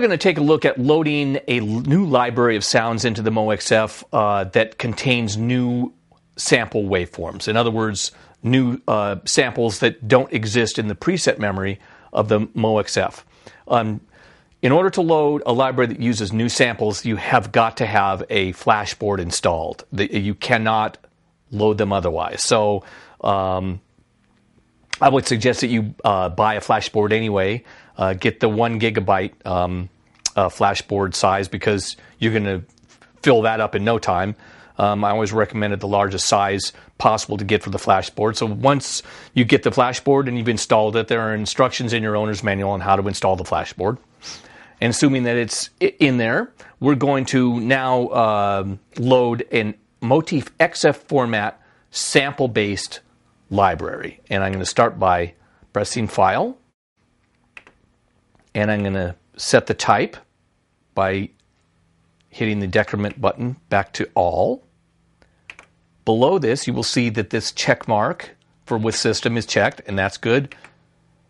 we're going to take a look at loading a new library of sounds into the Moxf that contains new sample waveforms. In other words, new samples that don't exist in the preset memory of the Moxf. In order to load a library that uses new samples, you have got to have a flash board installed. You cannot load them otherwise. So I would suggest that you buy a flash board anyway. Get the 1 gigabyte flash board size because you're going to fill that up in no time. I always recommended the largest size possible to get for the flash board. So once you get the flash board and you've installed it, there are instructions in your owner's manual on how to install the flash board. And assuming that it's in there, we're going to now load an Moxf XF format sample-based library. And I'm going to start by pressing File. And I'm going to set the type by hitting the decrement button back to All. Below this, you will see that this check mark for with system is checked, and that's good.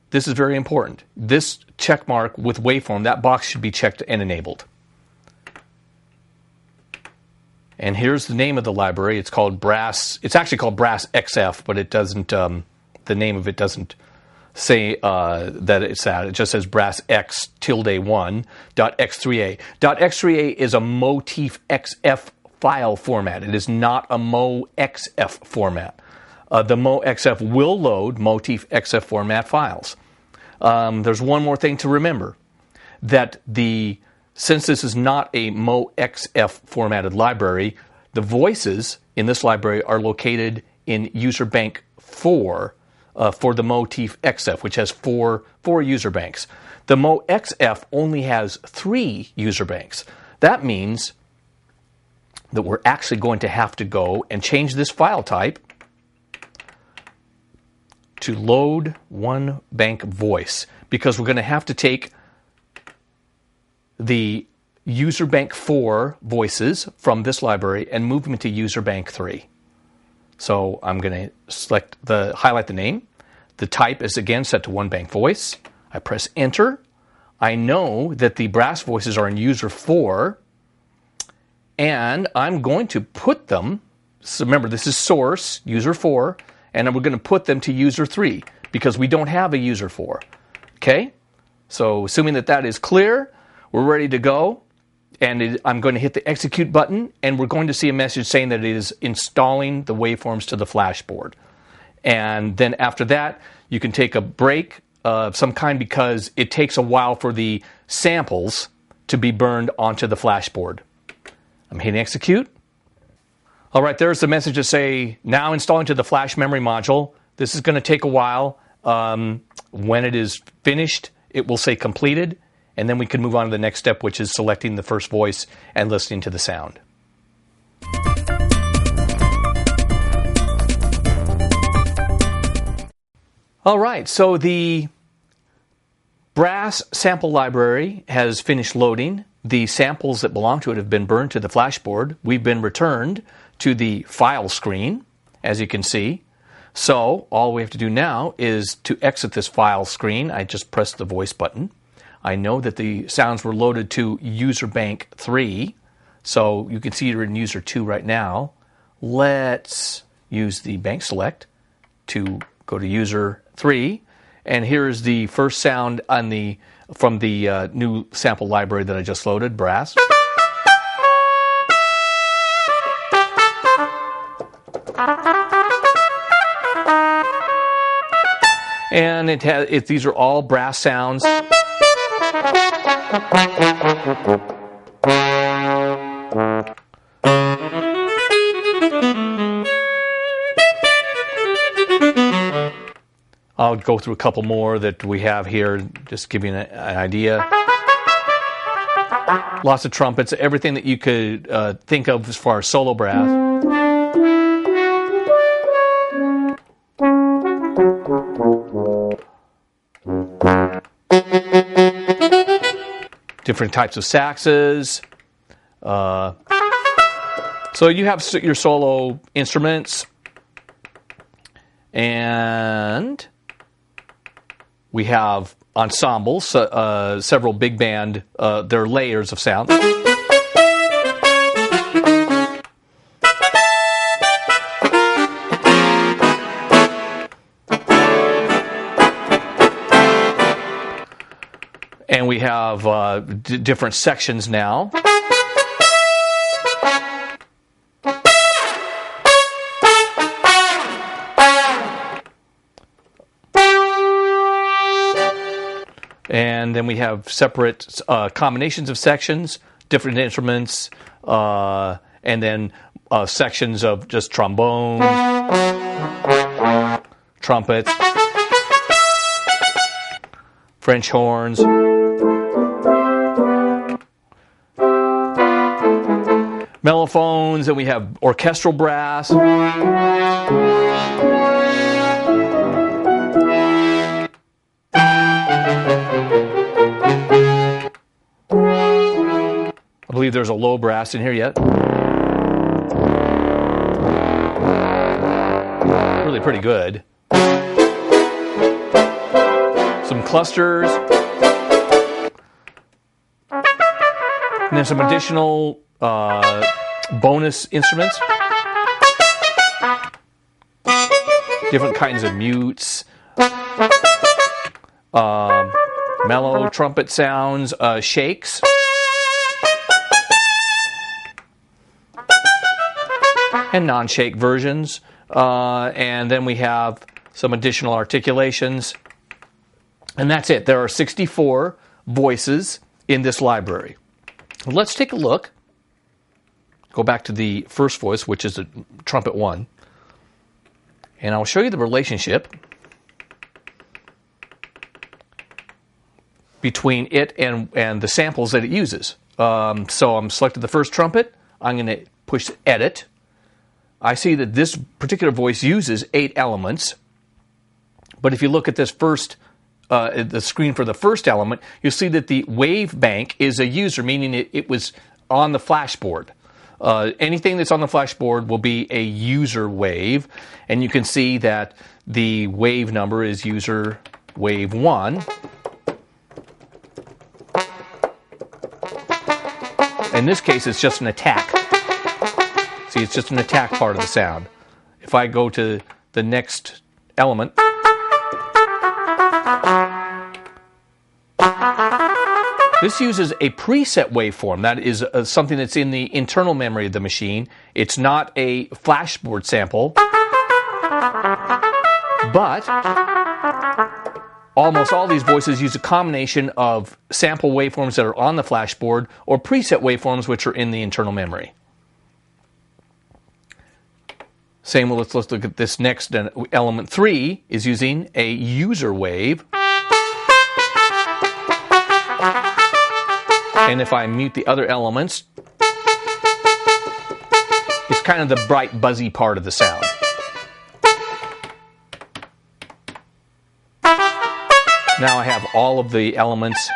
This is very important. This check mark with waveform, that box should be checked and enabled. And here's the name of the library. It's called Brass. It's actually called Brass XF, but it doesn't. The name of it doesn't say that it's that. It just says Brass X tilde1 .x3a. .x3a is a Moxf XF file format. It is not a Moxf format. The Moxf will load Moxf XF format files. There's one more thing to remember, that since this is not a Moxf formatted library, the voices in this library are located in user bank 4 for the Moxf XF, which has four user banks. The Moxf only has 3 user banks. That means that we're actually going to have to go and change this file type to load one bank voice, because we're going to have to take the user bank 4 voices from this library and move them to user bank 3. So I'm going to highlight the name. The type is again set to one bank voice. I press enter. I know that the brass voices are in user 4, and I'm going to put them, so remember this is source, user 4, and then we're going to put them to user 3 because we don't have a user 4. Okay? So assuming that that is clear, we're ready to go, and I'm going to hit the execute button, and we're going to see a message saying that it is installing the waveforms to the flash board. And then after that, you can take a break of some kind because it takes a while for the samples to be burned onto the flash board. I'm hitting execute. All right, there's the message to say, now installing to the flash memory module. This is going to take a while. When it is finished, it will say completed, and then we can move on to the next step, which is selecting the first voice and listening to the sound. All right, so the brass sample library has finished loading. The samples that belong to it have been burned to the flash board. We've been returned to the file screen, as you can see. So all we have to do now is to exit this file screen. I just press the voice button. I know that the sounds were loaded to user bank 3, so you can see you're in user 2 right now. Let's use the bank select to go to user 3, and here's the first sound from the new sample library that I just loaded, brass. And these are all brass sounds. I'll go through a couple more that we have here, just give you an idea. Lots of trumpets, everything that you could think of as far as solo brass. Different types of saxes. So you have your solo instruments, and We have ensembles, several big band, they're layers of sound. And we have different sections now. And then we have separate combinations of sections, different instruments, and then sections of just trombones, trumpets, French horns, mellophones, and we have orchestral brass. I believe there's a low brass in here yet. Really pretty good. Some clusters. And then some additional bonus instruments. Different kinds of mutes. Mellow trumpet sounds, shakes. And non-shake versions. And then we have some additional articulations. And that's it. There are 64 voices in this library. Let's take a look. Go back to the first voice, which is a trumpet 1. And I'll show you the relationship between it and the samples that it uses. So I'm selected the first trumpet. I'm going to push edit. I see that this particular voice uses 8 elements. But if you look at this first, the screen for the first element, you'll see that the wave bank is a user, meaning it was on the flashboard. Anything that's on the flashboard will be a user wave. And you can see that the wave number is user wave 1. In this case, it's just an attack. See, it's just an attack part of the sound. If I go to the next element, this uses a preset waveform. That is something that's in the internal memory of the machine. It's not a flashboard sample, but almost all these voices use a combination of sample waveforms that are on the flashboard or preset waveforms which are in the internal memory. Same, well, let's look at this next. Element 3 is using a user wave. And if I mute the other elements, it's kind of the bright, buzzy part of the sound. Now I have all of the elements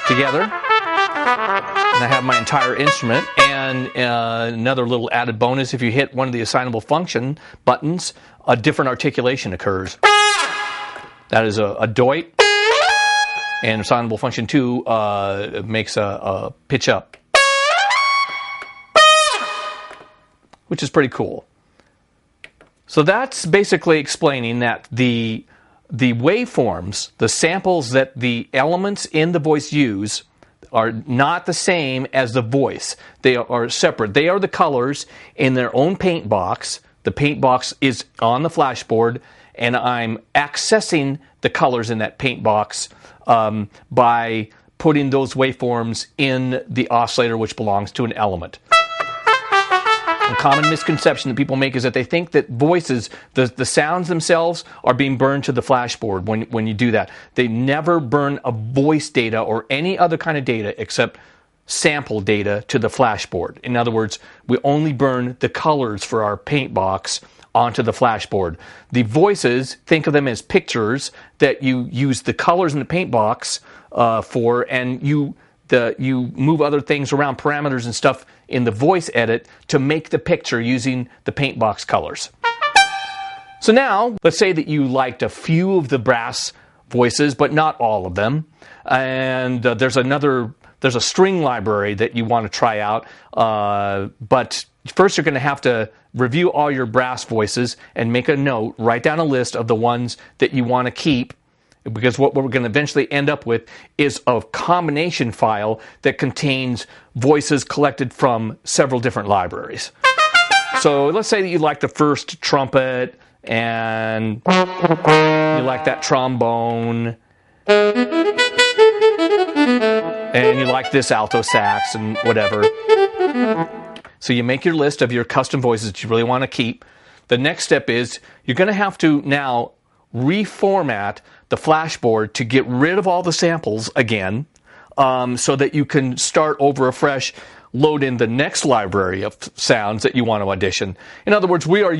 together. And I have my entire instrument. And another little added bonus, if you hit one of the assignable function buttons, a different articulation occurs. That is a doit. And assignable function 2 makes a pitch up, which is pretty cool. So that's basically explaining that the waveforms, the samples that the elements in the voice use, are not the same as the voice. They are separate. They are the colors in their own paint box. The paint box is on the flashboard, and I'm accessing the colors in that paint box by putting those waveforms in the oscillator, which belongs to an element. A common misconception that people make is that they think that voices, the sounds themselves, are being burned to the flashboard when you do that. They never burn a voice data or any other kind of data except sample data to the flashboard. In other words, we only burn the colors for our paint box onto the flashboard. The voices, think of them as pictures that you use the colors in the paint box for, and you move other things around, parameters and stuff in the voice edit to make the picture using the paint box colors. So now, let's say that you liked a few of the brass voices, but not all of them. And there's a string library that you want to try out. But first you're going to have to review all your brass voices and make a note, write down a list of the ones that you want to keep. Because what we're going to eventually end up with is a combination file that contains voices collected from several different libraries. So let's say that you like the first trumpet, and you like that trombone, and you like this alto sax and whatever. So you make your list of your custom voices that you really want to keep. The next step is you're going to have to now reformat the flashboard to get rid of all the samples again, so that you can start over afresh, load in the next library of sounds that you want to audition. In other words, we are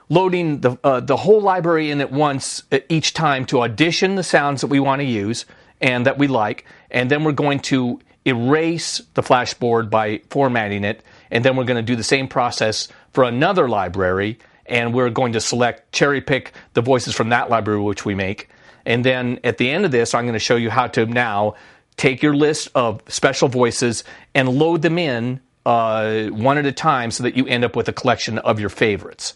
loading the whole library in at once each time to audition the sounds that we want to use and that we like, and then we're going to erase the flashboard by formatting it, and then we're going to do the same process for another library, and we're going to cherry pick the voices from that library which we make. And then at the end of this, I'm going to show you how to now take your list of special voices and load them in one at a time so that you end up with a collection of your favorites.